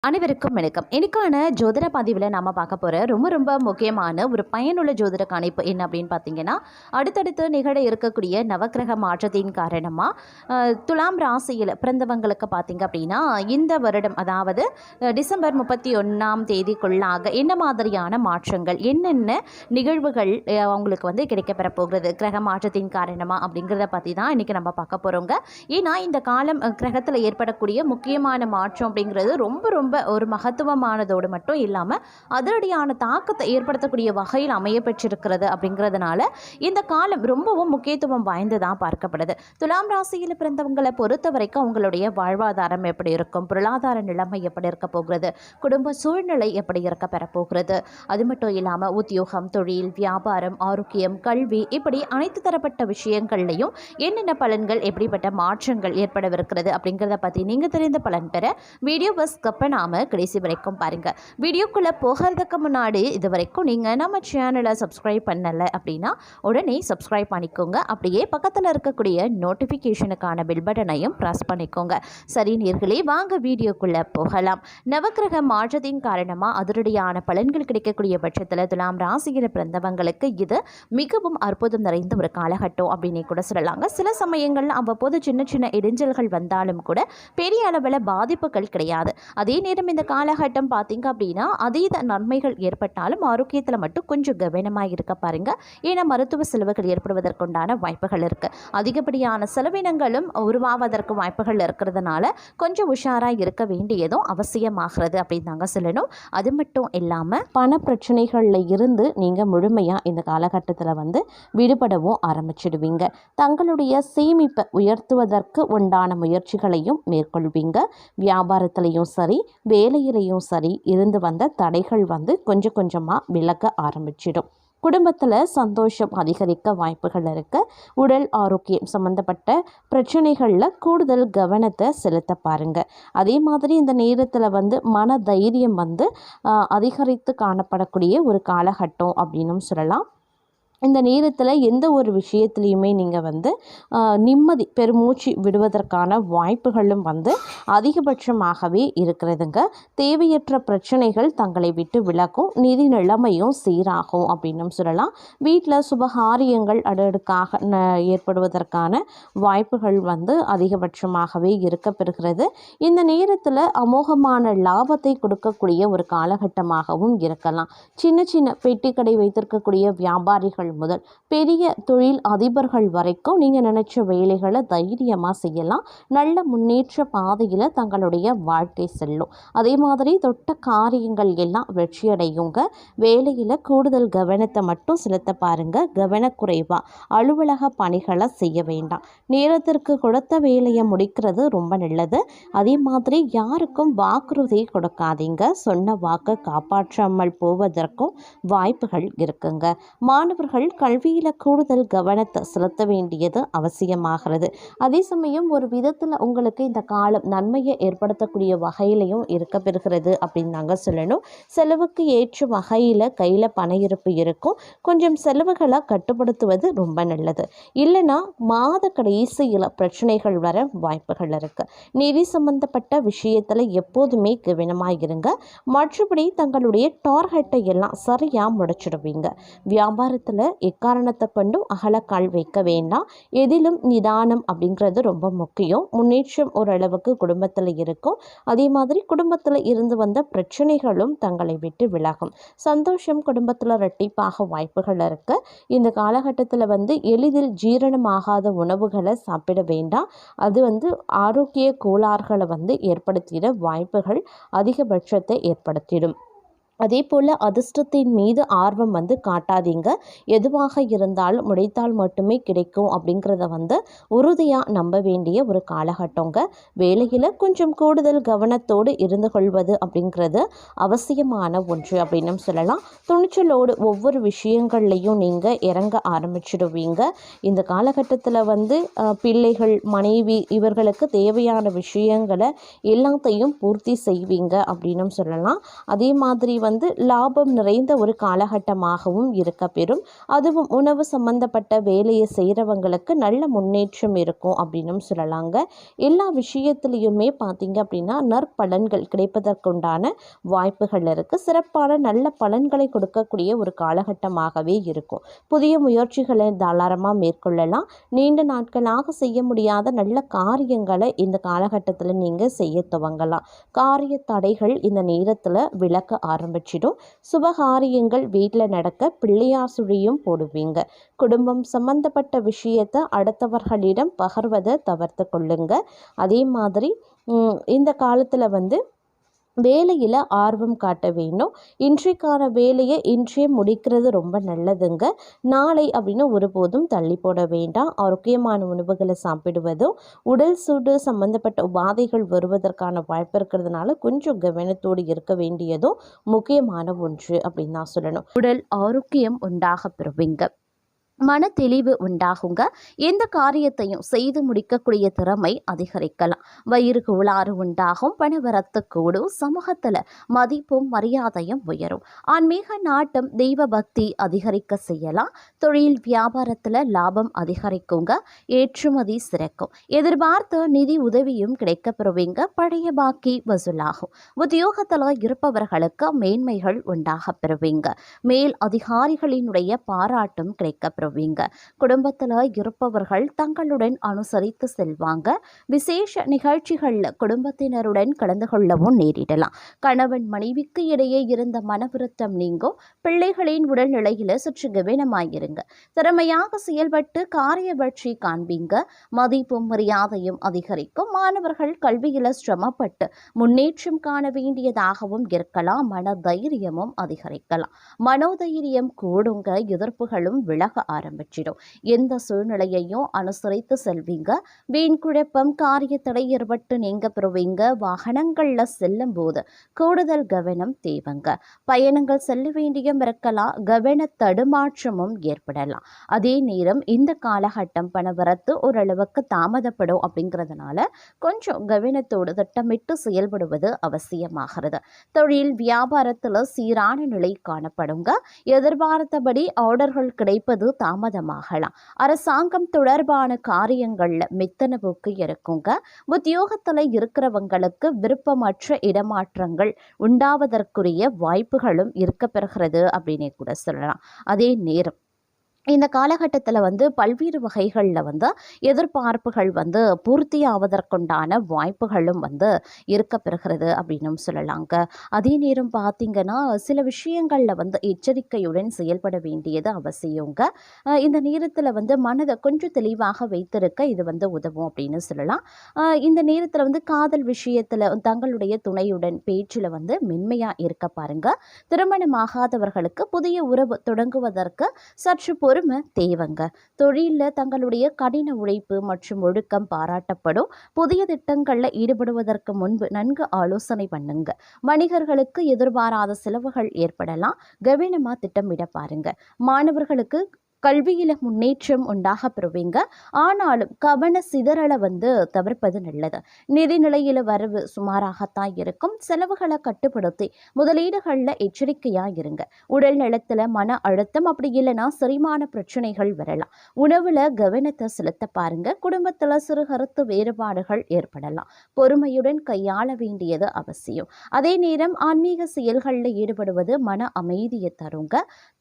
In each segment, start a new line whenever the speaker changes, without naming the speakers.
அனைவருக்கும் வணக்கம். இன்னைக்கான ஜோதிட பதிவில் நம்ம பார்க்க போகிற ரொம்ப முக்கியமான ஒரு பயனுள்ள ஜோதிட கணிப்பு என்ன அப்படின்னு பார்த்தீங்கன்னா, அடுத்தடுத்து நிகழ இருக்கக்கூடிய நவக்கிரக மாற்றத்தின் காரணமாக துலாம் ராசியில் பிறந்தவங்களுக்கு பார்த்தீங்க அப்படின்னா இந்த வருடம் அதாவது டிசம்பர் 31ஆம் தேதிக்குள்ளாக என்ன மாதிரியான மாற்றங்கள் என்னென்ன நிகழ்வுகள் அவங்களுக்கு வந்து கிடைக்கப்பெற போகிறது கிரக மாற்றத்தின் காரணமாக அப்படிங்கிறத பற்றி தான் இன்றைக்கி நம்ம பார்க்க போகிறோங்க. ஏன்னா இந்த காலம் கிரகத்தில் ஏற்படக்கூடிய முக்கியமான மாற்றம் அப்படிங்கிறது ரொம்ப ஒரு மகத்துவமானதோடு மட்டும் இல்லாமல் அதிரடியான தாக்கத்தை ஏற்படுத்தக்கூடிய வகையில் அமைய பெற்றிருக்கிறது. அப்படிங்கிறதுனால இந்த காலம் ரொம்பவும் முக்கியத்துவம் வாய்ந்ததாக பார்க்கப்படுது. துலாம் ராசியில் பிறந்தவங்களை பொறுத்த வரைக்கும் அவங்களுடைய வாழ்வாதாரம் எப்படி இருக்கும், பொருளாதார நிலைமை எப்படி இருக்க போகிறது, குடும்ப சூழ்நிலை எப்படி இருக்க பெறப்போகிறது, அது மட்டும் இல்லாமல் உத்தியோகம், தொழில், வியாபாரம், ஆரோக்கியம், கல்வி இப்படி அனைத்து தரப்பட்ட விஷயங்கள்லையும் என்னென்ன பலன்கள் எப்படிப்பட்ட மாற்றங்கள் ஏற்படவிருக்கிறது அப்படிங்கிறத பற்றி நீங்கள் தெரிந்த பலன் பெற வீடியோவை ஸ்கிப் பண்ணாமல் கடைசி வரைக்கும் பாருங்கள். வீடியோக்குள்ளே போகிறதுக்கு முன்னாடி இது வரைக்கும் நீங்கள் நம்ம சேனலை சப்ஸ்கிரைப் பண்ணலை அப்படின்னா உடனே சப்ஸ்கிரைப் பண்ணிக்கோங்க. அப்படியே பக்கத்தில் இருக்கக்கூடிய நோட்டிஃபிகேஷனுக்கான பெல் பட்டனையும் ப்ரெஸ் பண்ணிக்கோங்க. சரி நேர்களே, வாங்க வீடியோக்குள்ளே போகலாம். நவக்கிரக மாற்றத்தின் காரணமாக அதிரடியான பலன்கள் கிடைக்கக்கூடிய பட்சத்தில் துலாம் ராசியில் பிறந்தவங்களுக்கு இது மிகவும் அற்புதம் நிறைந்த ஒரு காலகட்டம் அப்படின்னு கூட சொல்லலாங்க. சில சமயங்களில் அவ்வப்போது சின்ன இடைஞ்சல்கள் வந்தாலும் கூட பெரிய அளவில் பாதிப்புகள் கிடையாது. அதே நேரம் இந்த காலகட்டம் பார்த்தீங்க அப்படின்னா அதீத நன்மைகள் ஏற்பட்டாலும் ஆரோக்கியத்தில் மட்டும் கொஞ்சம் கவனமாக இருக்க பாருங்க. ஏன்னா மருத்துவ செலவுகள் ஏற்படுவதற்குண்டான வாய்ப்புகள் இருக்குது. அதிகப்படியான செலவினங்களும் உருவாவதற்கு வாய்ப்புகள் இருக்கிறதுனால கொஞ்சம் உஷாராக இருக்க வேண்டியதும் அவசியமாகிறது அப்படின்னு தாங்க சொல்லணும். அது மட்டும் இல்லாமல் பண பிரச்சனைகளில் இருந்து நீங்கள் முழுமையாக இந்த காலகட்டத்தில் வந்து விடுபடவும் ஆரம்பிச்சிடுவீங்க. தங்களுடைய சேமிப்பை உயர்த்துவதற்கு உண்டான முயற்சிகளையும் மேற்கொள்வீங்க. வியாபாரத்திலையும் சரி, வேலையிலையும் சரி இருந்து வந்த தடைகள் வந்து கொஞ்சமாக விலக ஆரம்பிச்சிடும். குடும்பத்தில் சந்தோஷம் அதிகரிக்க வாய்ப்புகள் இருக்குது. உடல் ஆரோக்கியம் சம்மந்தப்பட்ட பிரச்சனைகளில் கூடுதல் கவனத்தை செலுத்த பாருங்கள். அதே மாதிரி இந்த நேரத்தில் வந்து மன தைரியம் வந்து அதிகரித்து காணப்படக்கூடிய ஒரு காலகட்டம் அப்படின்னும் சொல்லலாம். இந்த நேரத்தில் எந்த ஒரு விஷயத்துலையுமே நீங்கள் வந்து நிம்மதி பெருமூச்சு விடுவதற்கான வாய்ப்புகளும் வந்து அதிகபட்சமாகவே இருக்கிறதுங்க. தேவையற்ற பிரச்சனைகள் தங்களை விட்டு விலகும். நிதி நிலைமையும் சீராகும் அப்படின்னும் சொல்லலாம். வீட்டில் சுபகாரியங்கள் அடுக்காக ஏற்படுவதற்கான வாய்ப்புகள் வந்து அதிகபட்சமாகவே இருக்க பெறுகிறது. இந்த நேரத்தில் அமோகமான லாபத்தை கொடுக்கக்கூடிய ஒரு காலகட்டமாகவும் இருக்கலாம். சின்ன பெட்டிக்கடை வைத்திருக்கக்கூடிய வியாபாரிகள் முதல் பெரிய தொழில் அதிபர்கள் வரைக்கும் நீங்கள் நினைச்ச வேலைகளை தைரியமாக செய்யலாம். நல்ல முன்னேற்ற பாதையில் தங்களுடைய வாழ்க்கை செல்லும். அதே மாதிரி தொட்ட காரியங்கள் எல்லாம் வெற்றியடையுங்க. வேலையில் கூடுதல் கவனத்தை மட்டும் செலுத்த பாருங்க. கவனக்குறைவாக அலுவலக பணிகளை செய்ய வேண்டாம். நேரத்திற்கு கொடுத்த வேலையை முடிக்கிறது ரொம்ப நல்லது. அதே மாதிரி யாருக்கும் வாக்குறுதி கொடுக்காதீங்க. சொன்ன வாக்கை காப்பாற்றாமல் போவதற்கும் வாய்ப்புகள் இருக்குங்க. மாணவர்கள் கல்வியில் கூடுதல் கவனத்தை செலுத்த வேண்டியது அவசியமாகிறது. அதே சமயம் ஒரு விதத்தில் உங்களுக்கு இந்த காலம் நன்மையை ஏற்படுத்தக்கூடிய வகையிலையும் இருக்க பெறுகிறது அப்படின்னு நாங்கள் சொல்லணும். செலவுக்கு ஏற்ற வகையில் கையில் பண இருப்பு இருக்கும். கொஞ்சம் செலவுகளை கட்டுப்படுத்துவது ரொம்ப நல்லது. இல்லைன்னா மாத கடைசியில் பிரச்சனைகள் வர வாய்ப்புகள் இருக்குது. நிதி சம்பந்தப்பட்ட விஷயத்தில் எப்போதுமே கவனமாக இருங்க. மற்றபடி தங்களுடைய டார்கெட்டை எல்லாம் சரியாக முடிச்சிடுவீங்க. வியாபாரத்தில் எக்காரணத்தை கொண்டும் அகலக்கால் வைக்க வேண்டாம். எதிலும் நிதானம் அப்படிங்கிறது ரொம்ப முக்கியம். முன்னேற்றம் ஓரளவுக்கு குடும்பத்தில் இருக்கும். அதே மாதிரி குடும்பத்தில் இருந்து வந்த பிரச்சனைகளும் தங்களை விட்டு விலகும். சந்தோஷம் குடும்பத்தில் இரட்டிப்பாக வாய்ப்புகள் இருக்கு. இந்த காலகட்டத்தில் வந்து எளிதில் ஜீரணமாகாத உணவுகளை சாப்பிட வேண்டாம். அது வந்து ஆரோக்கிய கோளாறுகளை வந்து ஏற்படுத்திட வாய்ப்புகள் அதிகபட்சத்தை ஏற்படுத்திடும். அதே போல் அதிர்ஷ்டத்தின் மீது ஆர்வம் வந்து காட்டாதீங்க. எதுவாக இருந்தாலும் உழைத்தால் மட்டுமே கிடைக்கும் அப்படிங்கிறத வந்து உறுதியாக நம்ப வேண்டிய ஒரு காலகட்டங்க. வேலையில் கொஞ்சம் கூடுதல் கவனத்தோடு இருந்து கொள்வது அப்படிங்கிறது அவசியமான ஒன்று அப்படின்னு சொல்லலாம். துணிச்சலோடு ஒவ்வொரு விஷயங்கள்லையும் நீங்கள் இறங்க ஆரம்பிச்சிடுவீங்க. இந்த காலகட்டத்தில் வந்து பிள்ளைகள், மனைவி இவர்களுக்கு தேவையான விஷயங்களை எல்லாத்தையும் பூர்த்தி செய்வீங்க அப்படின்னு சொல்லலாம். அதே மாதிரி லாபம் நிறைந்த ஒரு காலகட்டமாகவும் இருக்க பெறும். அதுவும் உணவு சம்பந்தப்பட்ட வேலையை செய்கிறவங்களுக்கு நல்ல முன்னேற்றம் இருக்கும் அப்படின்னும் சொல்லலாங்க. எல்லா விஷயத்துலேயுமே பார்த்தீங்க அப்படின்னா நற்பலன்கள் கிடைப்பதற்குண்டான வாய்ப்புகள் இருக்குது. சிறப்பான நல்ல பலன்களை கொடுக்கக்கூடிய ஒரு காலகட்டமாகவே இருக்கும். புதிய முயற்சிகளை தாராளமாக மேற்கொள்ளலாம். நீண்ட நாட்களாக செய்ய முடியாத நல்ல காரியங்களை இந்த காலகட்டத்தில் நீங்கள் செய்ய துவங்கலாம். காரிய தடைகள் இந்த நேரத்தில் விளக்க ஆரம்பிச்சிடும். சுபகாரியங்கள் வீட்டில் நடக்க பிள்ளையார் சுழியும் போடுவீங்க. குடும்பம் சம்பந்தப்பட்ட விஷயத்தை அடுத்தவர்களிடம் பகிர்வதை தவிர்த்து கொள்ளுங்க. அதே மாதிரி இந்த காலத்தில் வேலையில் ஆர்வம் காட்ட வேணும். இன்றைக்கான வேலையை இன்றே முடிக்கிறது ரொம்ப நல்லதுங்க. நாளை அப்படின்னு ஒருபோதும் தள்ளி போட வேண்டாம். ஆரோக்கியமான உணவுகளை சாப்பிடுவதும் உடல் சூடு சம்பந்தப்பட்ட உபாதைகள் வருவதற்கான வாய்ப்பு இருக்கிறதுனால கொஞ்சம் கவனத்தோடு இருக்க வேண்டியதும் முக்கியமான ஒன்று அப்படின்னு தான் சொல்லணும். உடல் ஆரோக்கியம் உண்டாக பெறுவீங்க. மன தெளிவு உண்டாகுங்க. எந்த காரியத்தையும் செய்து முடிக்கக்கூடிய திறமை அதிகரிக்கலாம். வயிறு கோளாறு உண்டாகும். பணவரத்து கூடும். சமூகத்தில் மதிப்பும் மரியாதையும் உயரும். ஆன்மீக நாட்டம் தெய்வ பக்தி அதிகரிக்க செய்யலாம். தொழில் வியாபாரத்தில் லாபம் அதிகரிக்குங்க. ஏற்றுமதி சிறக்கும். எதிர்பார்த்த நிதி உதவியும் கிடைக்க பெறுவீங்க. பழைய பாக்கி வசூலாகும். உத்தியோகத்தில் இருப்பவர்களுக்கு மேன்மைகள் உண்டாக பெறுவீங்க. மேல் அதிகாரிகளினுடைய பாராட்டும் கிடைக்க குடும்பத்தில் இருப்பவர்கள் தங்களுடன் அனுசரித்து செல்வாங்க. விசேஷ நிகழ்ச்சிகளில் குடும்பத்தினருடன் கலந்து கொள்ளவும் நேரிடலாம். கணவன் மனைவிக்கு இடையே இருந்த மனவிருத்தம் நீங்கும். பிள்ளைகளின் உடல்நிலையில் சற்று கவனமாயிருங்க. திறமையாக செயல்பட்டு காரிய வெற்றி காண்பீங்க. மதிப்பும் மரியாதையும் அதிகரிக்கும். மாணவர்கள் கல்வியில் சிரமப்பட்டு முன்னேற்றம் காண வேண்டியதாகவும் இருக்கலாம். மன தைரியமும் அதிகரிக்கலாம். மனோதைரியம் கூடுங்க. எதிர்ப்புகளும் விலக ஆரம்பிச்சிடும். எந்த சூழ்நிலையையும் அனுசரித்து செல்வீங்க. வீண் குழப்பம் காரிய தடை ஏற்பட்டு நீங்க பெறுவீங்க. வாகனங்கள்ல செல்லும் போது கூடுதல் கவனம் தேவைங்க. பயணங்கள் செல்ல வேண்டியும் இருக்கலாம். கவன தடுமாற்றமும் ஏற்படலாம். அதே நேரம் இந்த காலகட்டம் பணவரத்து ஓரளவுக்கு தாமதப்படும் அப்படிங்கிறதுனால கொஞ்சம் கவனத்தோடு திட்டமிட்டு செயல்படுவது அவசியமாகிறது. தொழில் வியாபாரத்தில் சீரான நிலை காணப்படுங்க. எதிர்பார்த்தபடி ஆர்டர்கள் கிடைப்பது தாமதமாகலாம். அரசாங்கம் தொடர்பான காரியங்கள்ல மெத்தன போக்கு இருக்குங்க. உத்தியோகத்தில் இருக்கிறவங்களுக்கு விருப்பமற்ற இடமாற்றங்கள் உண்டாவதற்குரிய வாய்ப்புகளும் இருக்க பெறுகிறது அப்படின்னே கூட சொல்லலாம். அதே நேரம் இந்த காலகட்டத்தில் பல்வேறு வகைகளில் எதிர்பார்ப்புகள் பூர்த்தி ஆவதற்குண்டான வாய்ப்புகளும் இருக்க பெறுகிறது அப்படின்னும் சொல்லலாங்க. அதே நேரம் பார்த்திங்கன்னா சில விஷயங்களில் எச்சரிக்கையுடன் செயல்பட வேண்டியது அவசியங்க. இந்த நேரத்தில் மனதை கொஞ்சம் தெளிவாக வைத்திருக்க இது உதவும் அப்படின்னு சொல்லலாம். இந்த நேரத்தில் காதல் விஷயத்தில் தங்களுடைய துணையுடன் பேச்சில் மென்மையாக இருக்க பாருங்க. திருமணமாகாதவர்களுக்கு புதிய உறவு தொடங்குவதற்கு சற்று பொறுமை தேவைங்க. தொழிலில் தங்களுடைய கடின உழைப்பு மற்றும் ஒழுக்கம் பாராட்டப்படும். புதிய திட்டங்களில் ஈடுபடுவதற்கு முன்பு நன்கு ஆலோசனை பண்ணுங்க. வணிகர்களுக்கு எதிர்பாராத செலவுகள் ஏற்படலாம். கவனமாக திட்டமிட பாருங்க. மாணவர்களுக்கு கல்வியில் முன்னேற்றம் உண்டாக பெறுவீங்க. ஆனாலும் கவன சிதறலை தவிர்ப்பது நல்லது. நிதிநிலையில் வரவு சுமாராகத்தான் இருக்கும். செலவுகளை கட்டுப்படுத்தி முதலீடுகளில் எச்சரிக்கையாக இருங்க. உடல் நலத்தில் மன அழுத்தம் அப்படி இல்லைன்னா செரிமான பிரச்சனைகள் வரலாம். உணவில் கவனத்தை செலுத்த பாருங்க. குடும்பத்தில் சிறு கருத்து வேறுபாடுகள் ஏற்படலாம். பொறுமையுடன் கையாள வேண்டியது அவசியம். அதே நேரம் ஆன்மீக செயல்களில் ஈடுபடுவது மன அமைதியை தருங்க.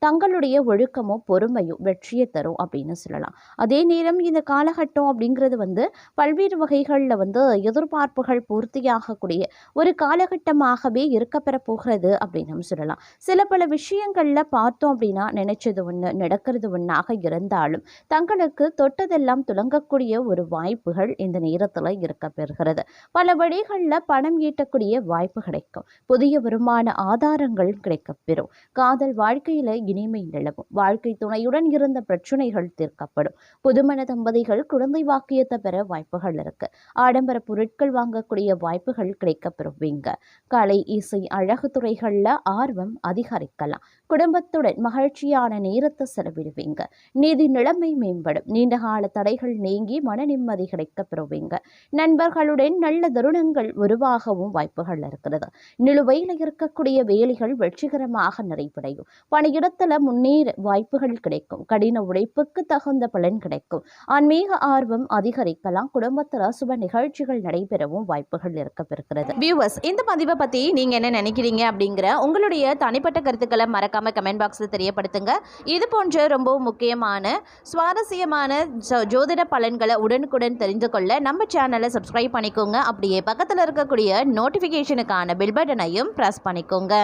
தங்களுடைய ஒழுக்கமும் பொறுமையும் வெற்றியை தரும் அப்படின்னு சொல்லலாம். அதே நேரம் இந்த காலகட்டம் அப்படிங்கிறது பல்வேறு வகைகளில் எதிர்பார்ப்புகள் பூர்த்தியாகக்கூடிய ஒரு காலகட்டமாகவே இருக்கப்பெற போகிறது அப்படின்னு சொல்லலாம். சில பல விஷயங்களில் பார்த்தோம் அப்படின்னா நினைச்சது ஒன்று நடக்கிறது ஒன்றாக இருந்தாலும் தங்களுக்கு தொட்டதெல்லாம் துலங்கக்கூடிய ஒரு வாய்ப்புகள் இந்த நேரத்தில் இருக்க பெறுகிறது. பல வழிகளில் பணம் ஈட்டக்கூடிய வாய்ப்பு கிடைக்கும். புதிய வருமான ஆதாரங்கள் கிடைக்கப்பெறும். காதல் வாழ்க்கையில் இனிமை நிலவும். வாழ்க்கை துணையுடன் இருந்த பிரச்சனைகள் தீர்க்கப்படும். புதுமண தம்பதிகள் குழந்தை வாக்கியத்தை பெற வாய்ப்புகள் இருக்கு. ஆடம்பர பொருட்கள் வாங்கக்கூடிய வாய்ப்புகள் கிடைக்கப்பெறுவீங்க. கலை, இசை, அழகு துறைகள்ல ஆர்வம் அதிகரிக்கலாம். குடும்பத்துடன் மகிழ்ச்சியான நேரத்தை செலவிடுவீங்க. நிதி நிலைமை மேம்படும். நீண்டகால தடைகள் நீங்கி மன நிம்மதி கிடைக்கப்பெறுவீங்க. நண்பர்களுடன் நல்ல தருணங்கள் உருவாகவும் வாய்ப்புகள் இருக்கிறது. நிலுவையில் இருக்கக்கூடிய வேலைகள் வெற்றிகரமாக நிறைவடையும். பணியிடத்துல முன்னேற வாய்ப்புகள் கிடைக்கும். கடின உழைப்புக்கு தகுந்த பலன் கிடைக்கும். ஆன்மீக ஆர்வம் அதிகரிக்கலாம். குடும்பத்துல சுப நிகழ்ச்சிகள் நடைபெறவும் வாய்ப்புகள் இருக்கப்பெறுகிறது. வியூவர்ஸ், இந்த பதிவை பத்தி நீங்க என்ன நினைக்கிறீங்க அப்படிங்கிற உங்களுடைய தனிப்பட்ட கருத்துக்களை மறக்காம கமெண்ட் பாக்ஸ்ல தெரியப்படுத்துங்க. இது போன்ற ரொம்ப முக்கியமான சுவாரஸ்யமான ஜோதிட பலன்களை உடனுக்குடன் தெரிந்து கொள்ள நம்ம சேனலை சப்ஸ்கிரைப் பண்ணிக்கோங்க. அப்படியே பக்கத்தில் இருக்கக்கூடிய நோட்டிஃபிகேஷனுக்கான பெல் பட்டனையும் ப்ரெஸ் பண்ணிக்கோங்க.